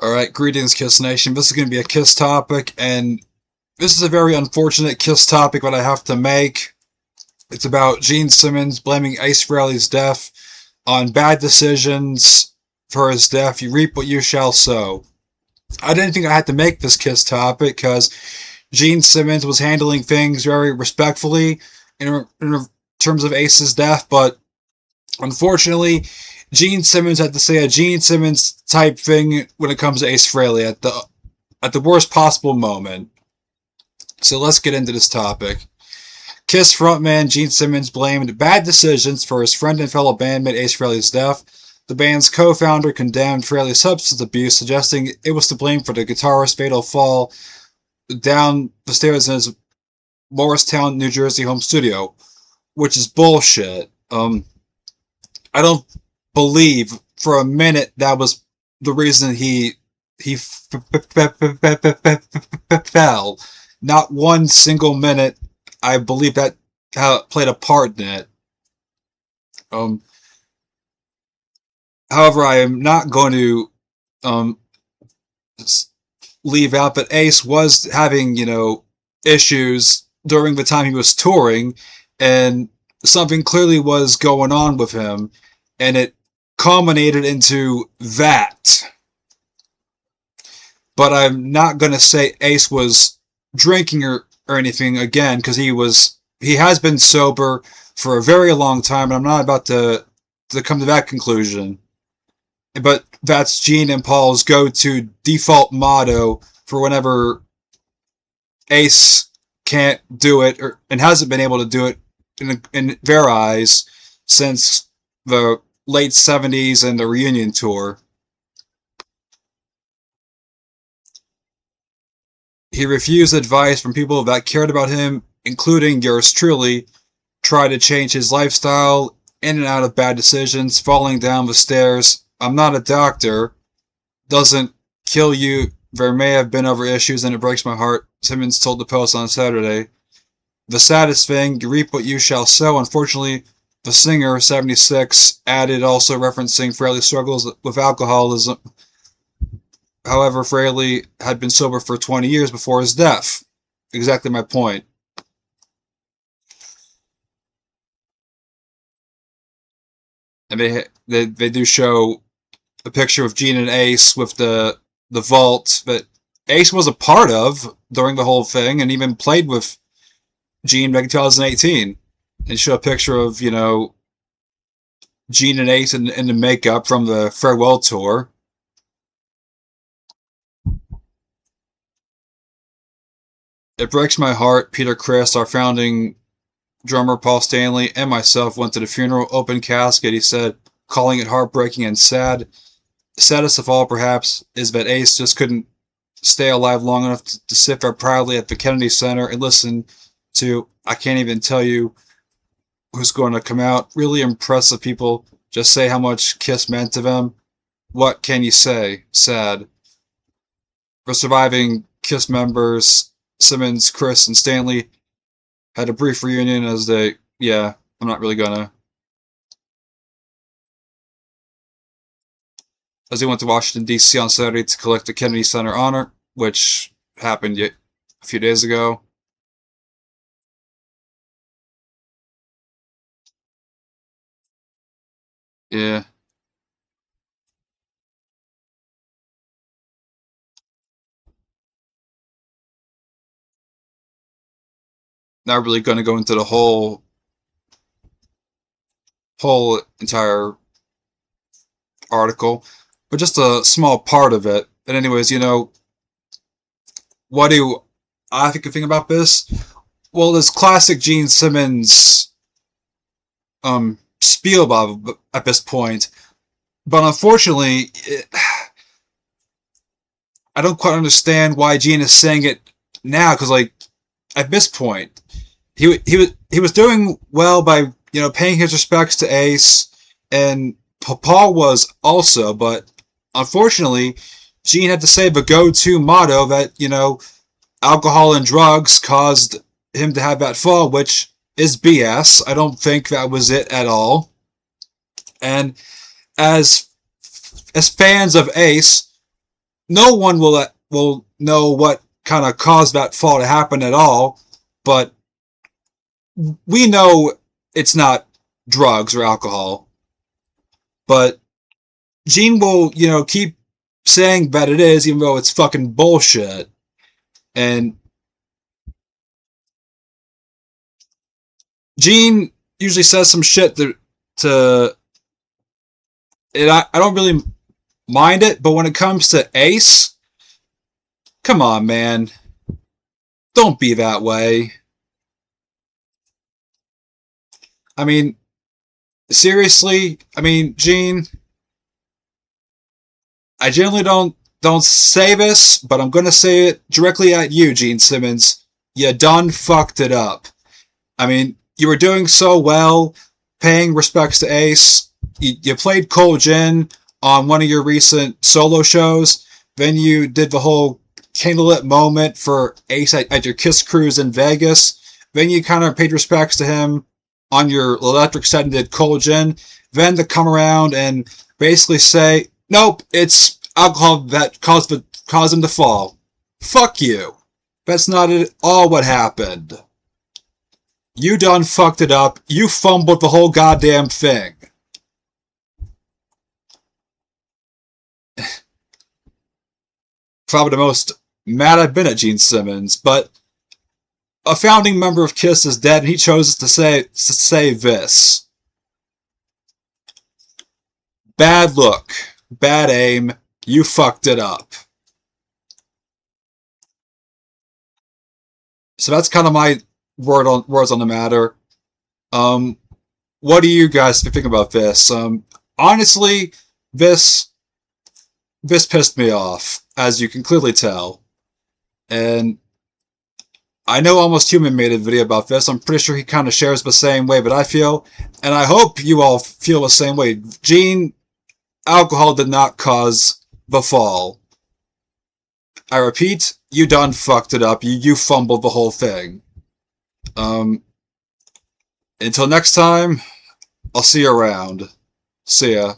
Alright, greetings, Kiss Nation. This is going to be a Kiss topic, and this is a very unfortunate Kiss topic that I have to make. It's about Gene Simmons blaming Ace Frehley's death on bad decisions for his death. You reap what you shall sow. I didn't think I had to make this Kiss topic because Gene Simmons was handling things very respectfully in terms of Ace's death, but unfortunately, Gene Simmons had to say a Gene Simmons type thing when it comes to Ace Frehley at the worst possible moment. So let's get into this topic. Kiss frontman Gene Simmons blamed bad decisions for his friend and fellow bandmate Ace Frehley's death. The band's co-founder condemned Frehley's substance abuse, suggesting it was to blame for the guitarist's fatal fall down the stairs in his Morristown, New Jersey home studio, which is bullshit. I don't believe for a minute that was the reason he fell. Not one single minute. I believe that played a part in it. However, I am not going to leave out that Ace was having, issues during the time he was touring, and something clearly was going on with him, and it culminated into that. But I'm not going to say Ace was drinking or anything again, because he has been sober for a very long time, and I'm not about to come to that conclusion. But that's Gene and Paul's go-to default motto for whenever Ace can't do it, and hasn't been able to do it in their eyes since the late 70s and the reunion tour. He refused advice from people that cared about him, including yours truly, tried to change his lifestyle, in and out of bad decisions, falling down the stairs. I'm not a doctor. Doesn't kill you. There may have been other issues, and it breaks my heart, Simmons told the Post on Saturday. The saddest thing, you reap what you shall sow. Unfortunately, the singer, 76, added, also referencing Frehley's struggles with alcoholism. However, Frehley had been sober for 20 years before his death. Exactly my point. And they do show a picture of Gene and Ace with the vault that Ace was a part of during the whole thing, and even played with Gene back in 2018. And show a picture of, Gene and Ace in the makeup from the farewell tour. It breaks my heart. Peter Criss, our founding drummer Paul Stanley, and myself went to the funeral. Open casket, he said, calling it heartbreaking and sad. Saddest of all, perhaps, is that Ace just couldn't stay alive long enough to sit there proudly at the Kennedy Center and listen to, I can't even tell you who's going to come out. Really impressive people. Just say how much Kiss meant to them. What can you say? Sad. For surviving Kiss members, Simmons, Criss, and Stanley had a brief reunion as I'm not really gonna. As they went to Washington, D.C. on Saturday to collect the Kennedy Center honor, which happened a few days ago. Yeah. Not really going to go into the whole entire article, but just a small part of it. And anyways, what do I think about this? Well, this classic Gene Simmons spiel at this point, but unfortunately, I don't quite understand why Gene is saying it now, because at this point, he was doing well by paying his respects to Ace, and Paul was also, but unfortunately, Gene had to say the go-to motto that alcohol and drugs caused him to have that fall, which is BS. I don't think that was it at all. And as fans of Ace, no one will know what kind of caused that fall to happen at all, but we know it's not drugs or alcohol. But Gene will, keep saying that it is, even though it's fucking bullshit. And Gene usually says some shit to and I don't really mind it, but when it comes to Ace, come on, man. Don't be that way. I mean, seriously, Gene, I generally don't say this, but I'm gonna say it directly at you, Gene Simmons. You done fucked it up. You were doing so well, paying respects to Ace. You played Cole Jin on one of your recent solo shows. Then you did the whole candlelit moment for Ace at your Kiss Cruise in Vegas. Then you kind of paid respects to him on your electric set and did Cole Jin. Then to come around and basically say, nope, it's alcohol that caused him to fall. Fuck you. That's not at all what happened. You done fucked it up. You fumbled the whole goddamn thing. Probably the most mad I've been at Gene Simmons, but a founding member of Kiss is dead, and he chose to say this. Bad look. Bad aim. You fucked it up. So that's kind of my words on the matter. What do you guys think about this? Honestly, this pissed me off, as you can clearly tell. And I know Almost Human made a video about this. I'm pretty sure he kind of shares the same way, but I feel, and I hope you all feel the same way. Gene, alcohol did not cause the fall. I repeat, you done fucked it up. You fumbled the whole thing. Until next time, I'll see you around. See ya.